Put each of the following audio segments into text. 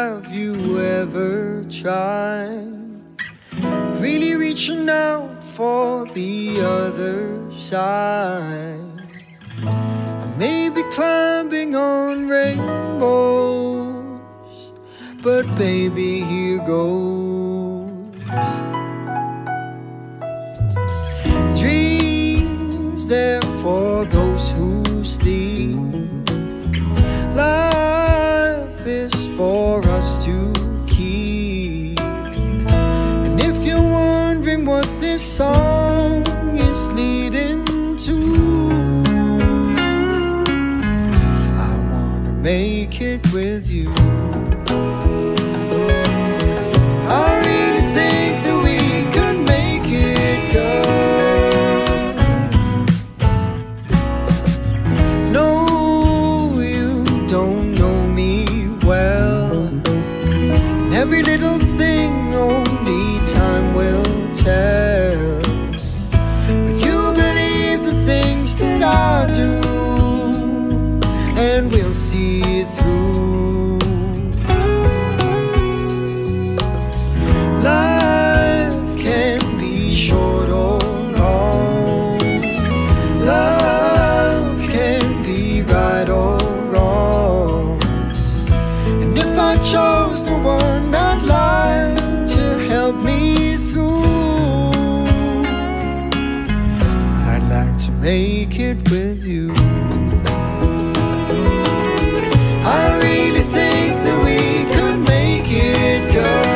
have you ever tried really reaching out for the other side? Maybe climbing on rainbows, but baby, here goes. Dreams there for those who sleep. Life is for us to keep. And if you're wondering what this song is leading to, make it with you. I really think that we could make it, girl. No, you don't know me well, and every little thing only time will tell. If you believe the things that I do, and we'll see it through. Life can be short or long. Love can be right or wrong. And if I chose the one I'd like to help me through, I'd like to make it with you. I really think that we could make it, girl.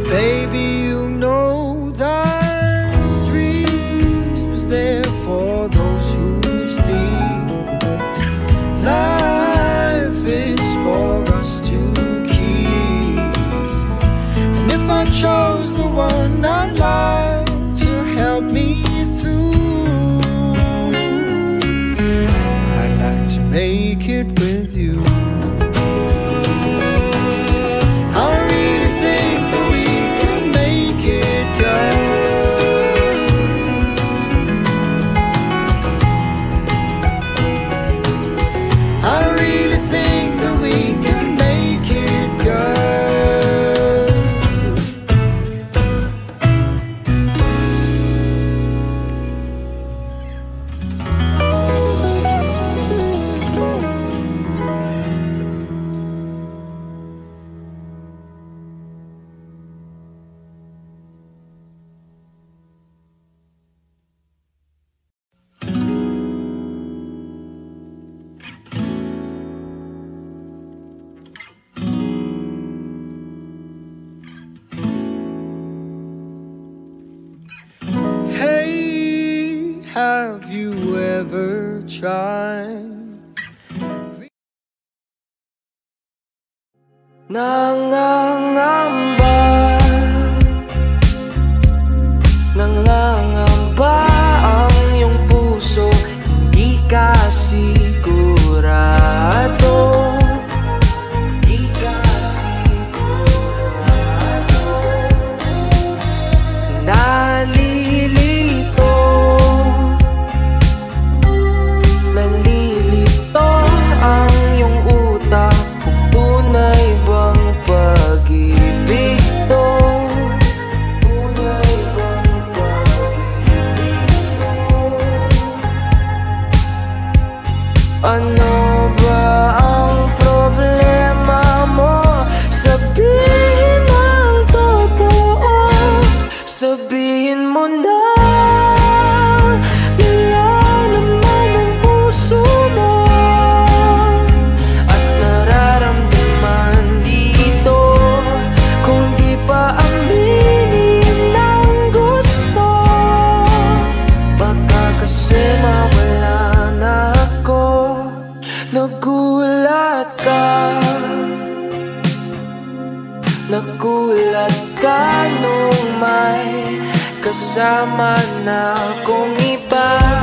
Baby, you know that dreams there for those who sleep. Life is for us to keep. And if I chose the one I'd like to help me through, I'd like to make it with you. I really think that we could make it, girl. I really think that we can make it, girl. Hey, have you ever tried nangangamba ang iyong puso, hindi ka sigurado. Nalilito ang iyong utak kung tunay bang pag-ibig to. Tunay bang pag-ibig to. Ano ba ang problema mo? Sabihin ang totoo. Sabihin mo na nagulat ka nung may kasama na akong iba.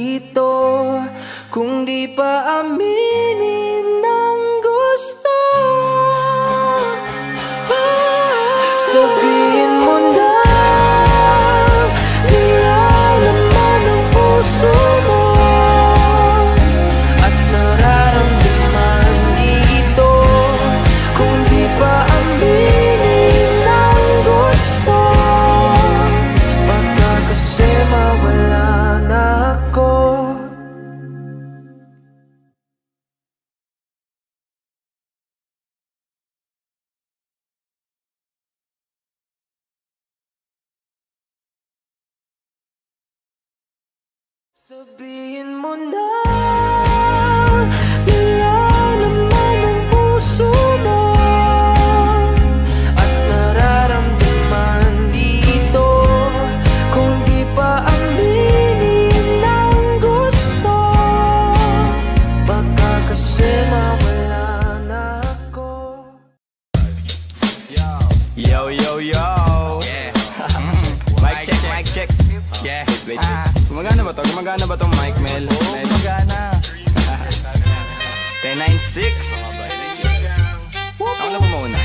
nandito. Kung di pa aminin ng gusto, sabihin mo na nilalaman ng puso mo at nararamdaman dito. Kung di pa aminin ng gusto, baka kasi mawala na ako. Sabihin mo na nilalaman ng puso mo at nararamdaman dito. Kung di pa aminin ng gusto, baka kasi mawala na ako. Yo, yo, yo. Yeah. Mic check, mic check. Yeah. Wait. Gumagana ba to? Gumagana ba tong mic, Mel? Oo, gumagana. 1096. Ako na ba mauna?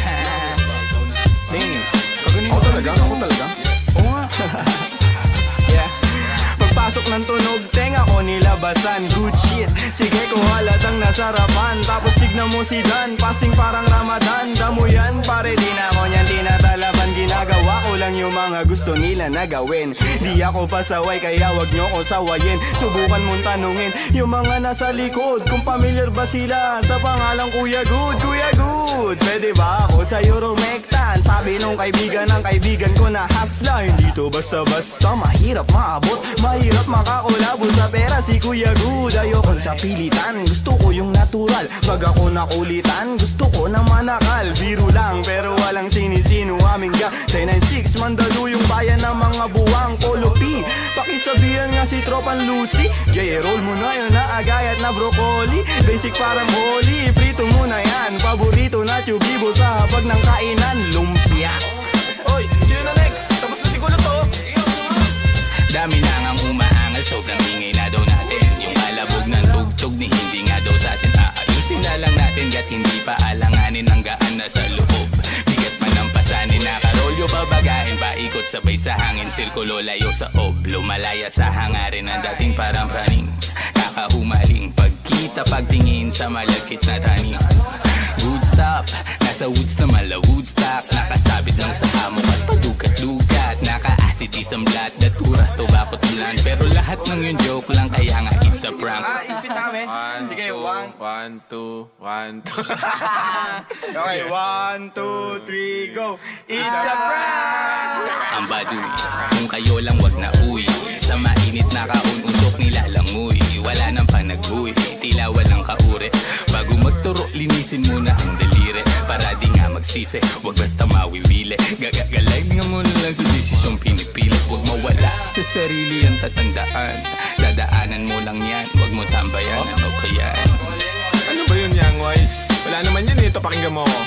Sing. Kaganin mo talaga? Ako talaga? Oo nga. Yeah. Pagpasok ng tunog, tenga ko nilabasan. Good shit. Sige ko halatang nasarapan. Tapos tignan mo si Dan, fasting parang Ramadan. Damo yan, pare di na ako niyan tinatalaban. Ginagawa ko lang yung mga gusto nila na gawin. Di ako pasaway kaya wag nyo ko sawayin. Subukan mong tanungin yung mga nasa likod kung familiar ba sila sa pangalang Kuya Good. Kuya Good, pwede ba ako sa Euromectan? Sabi nung kaibigan ng kaibigan ko na hasla. Hindi to basta-basta, mahirap maabot, mahirap makakulabo sa pera si Kuya Good. Ayoko sa pilitan, gusto ko yung natural. Pag ako nakulitan, gusto ko na manakal. Biro lang pero walang sinisino aming ga 1096, mandalo yung bayan ng mga buwang Polo P. Pakisabihan nga si Tropan Lucy, J-roll mo na yun na agayat na broccoli. Basic parang holy, prito mo na yan. Paborito na tubibo sa hapag ng kainan, lumpia. Oy, sino na next? Tapos na siguro to. Dami na ngang umaangal, sobrang ingay na daw natin. Yung alabog ng tugtog ni hindi nga daw sa atin. Aayusin na lang natin gat hindi pa alanganin ang gaan na sa loob. Bigat man ang pasanin, nakarolyo babagahin, paikot sabay sa hangin, sirkulo layo sa ob. Lumalaya sa hangarin ang dating parang praning, kakahumaling pagkita pagtingin sa malagkit na taning. Good stop, nasa woods na mala Woodstock, nakasabit lang sa hamok at padukat-lukat, naka-acid isang blat, daturas, tobacco, tulan. Pero lahat ng yung joke lang kaya nga it's a prank. Isipin namin. Sige, 1, 2, 1, 2. Okay, 1, 2, 3, go. It's a prank! Ang baduy, kung kayo lang wag na uwi, sa mainit na kaun usok nilalangoy. Wala nang panag-uwi, tila walang kaure. Bago magturo, linisin muna ang daliri, para di nga magsisi, wag basta mawiwili. Gagaling mo lang sa desisyong pinipili. Wag mawala sa sarili ang tatandaan, dadaanan mo lang yan, wag mo tambayan. Ano kaya? Ano ba yun, Young Wise? Wala naman yan, ito pakinggan mo ko.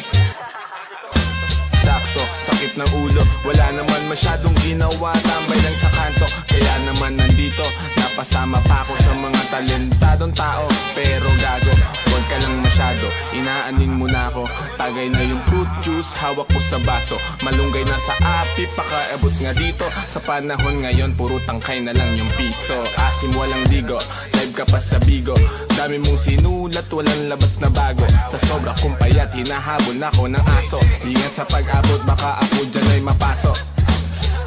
Sakto, sakit ng ulo, wala naman masyadong ginawa, tambay lang sa kanto. Kaya naman nandito, napasama pa ako sa mga talentadong tao. Pero gago, huwag ka lang masyado, inaanin mo na ako. Tagay na yung fruit juice, hawak ko sa baso. Malunggay na sa api, pakaabot nga dito. Sa panahon ngayon, puro tangkay na lang yung piso. Asim walang digo, live ka pa sa bigo. Dami mong sinulat, walang labas na bago. Sa sobra kong payat, hinahabol ako ng aso. Ingat sa pag-abot, baka ako dyan ay mapasok.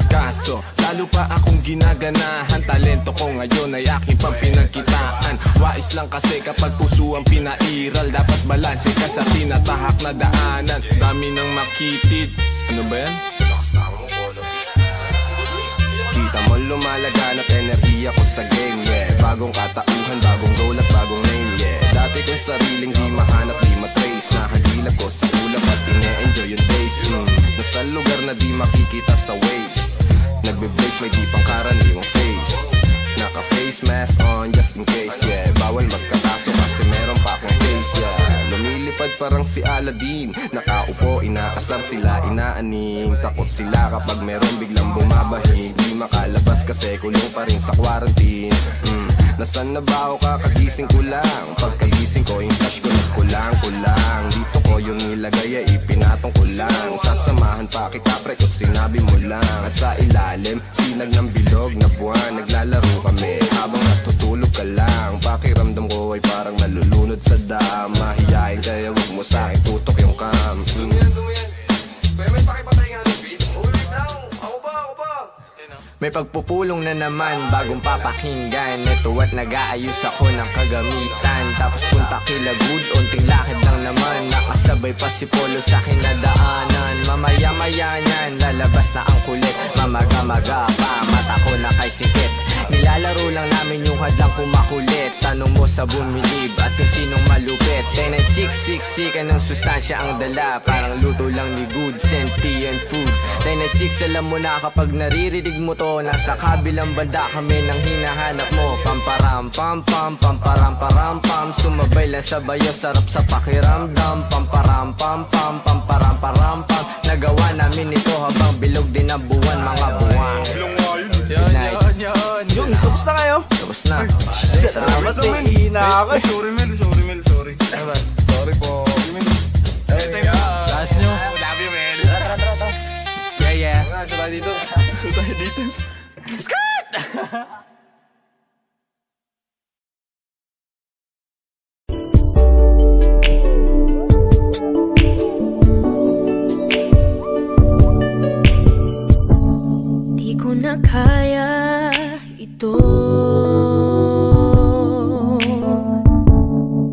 Kaso, lalo pa akong ginaganahan. Talento ko ngayon ay aking pampinagkitaan. Wais lang kasi kapag puso ang pinairal, dapat balanse ka sa tinatahak na daanan. Dami nang makitid. Ano ba yan? Kita mo lumalagan at enerhiya ko sa game, yeah. Bagong katauhan, bagong goal at bagong name, yeah. Dati kong sariling di mahanap, di matrace. Nahagilap ko sa ulap at ine-enjoy yung days. Nasa lugar na di makikita sa waves. Nagbe-blaze, may di pangkaraniwang face. Naka-face mask on just in case, yeah. Bawal magkataso kasi meron pa akong face, yeah. Lumilip lumilipad parang si Aladdin. Nakaupo, inaasar sila, inaaning. Takot sila kapag meron biglang bumabahig. Di makalabas kasi kulong pa rin sa quarantine. Nasaan na ba ako, kakagising ko lang. Pagkagising ko, yung cash ko nagkulang-kulang. Dito ko yung nilagay ay ipinatong ko lang. Sasamahan pa kita pre kung sinabi mo lang. At sa ilalim, sinag ng bilog na buwan. Naglalaro kami habang natutulog ka lang. Pakiramdam ko ay parang nalulunod sa dam. Mahihain kaya wag mo sa'kin tutok yung cam. Dumiyan. Pero may pakipatay nga ng beat. Ulit lang, ako pa. May pagpupulong na naman, bagong papakinggan. Ito at nag-aayos ako ng kagamitan. Tapos punta kila good, unting lakad lang naman. Nakasabay pa si Polo sa akin na daanan. Mamaya-maya niyan, lalabas na ang kulit. Mamaga-maga pa, mata ko na kay sikit. Nilalaro lang namin yung hadlang kumakulit. Tanong mo sa bumilib at kung sinong malupit. 10 and 6, anong sustansya ang dala. Parang luto lang ni good, sentient food. 10 and 6, alam mo na kapag naririnig mo to, nasa kabilang banda kami nang hinahanap mo. Pamparam-pam-pam, pamparam-param-pam. Sumabay lang sa bayo, sarap sa pakiramdam. Pamparam-pam-pam, pamparam-param-pam. Nagawa namin ito habang bilog din ang buwan, mga buwan. Yun, tapos na kayo? Tapos na. Salamat, hihina ako. Sorry. Sorry po. Taas nyo. Love you, man. Yeah. Sabay dito. Skirt! Di ko na kaya ito.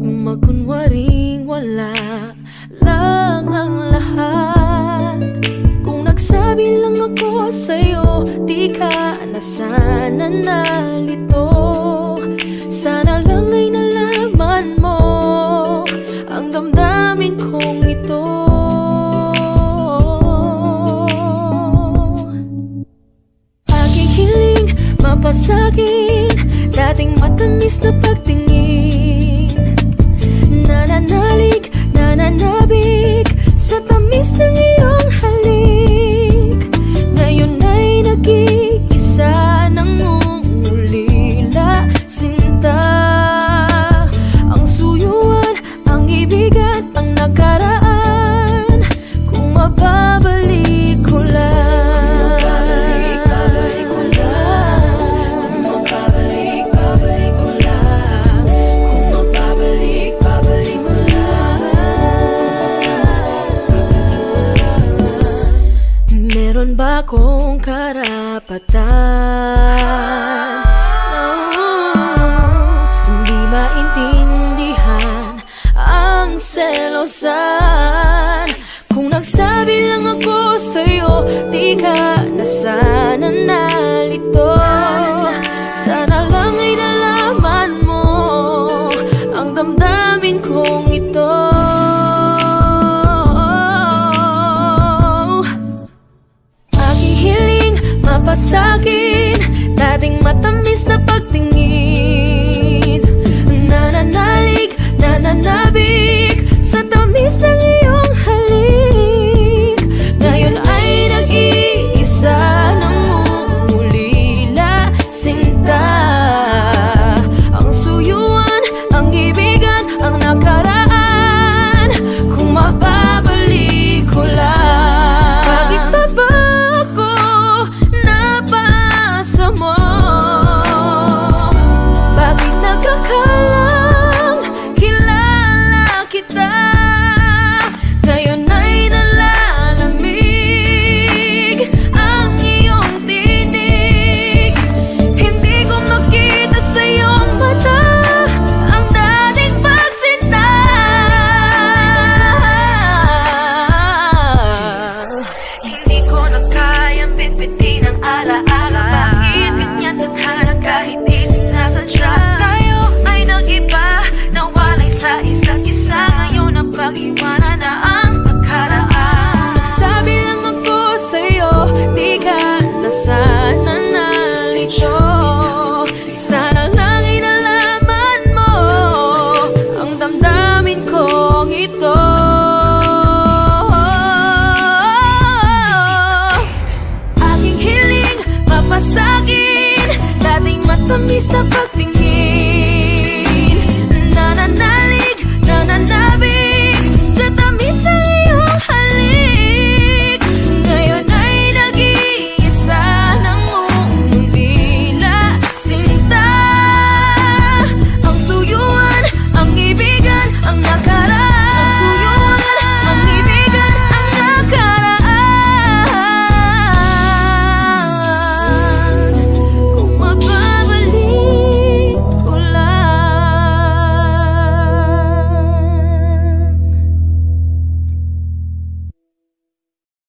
Magkunwaring wala lang ang lahat. Kung nagsabi lang ako sa'yo, di ka na sana nalito. Sana lang ay nalaman mo ang damdamin kong ito. Aking hiling mapasagin, dating matamis na pagtingin. Nananalig, nananabik sa tamis ng iyong halik. Ngayon ay nag-iisa ng ulila, sinta. Ang suyuan, ang ibigan, ang nakaraan. Kung mababalik ko lang, babalik ko lang. Kung mababalik ko lang. Kung mababalik ko lang. Meron ba akong karapatan na hindi maintindihan ang selosan?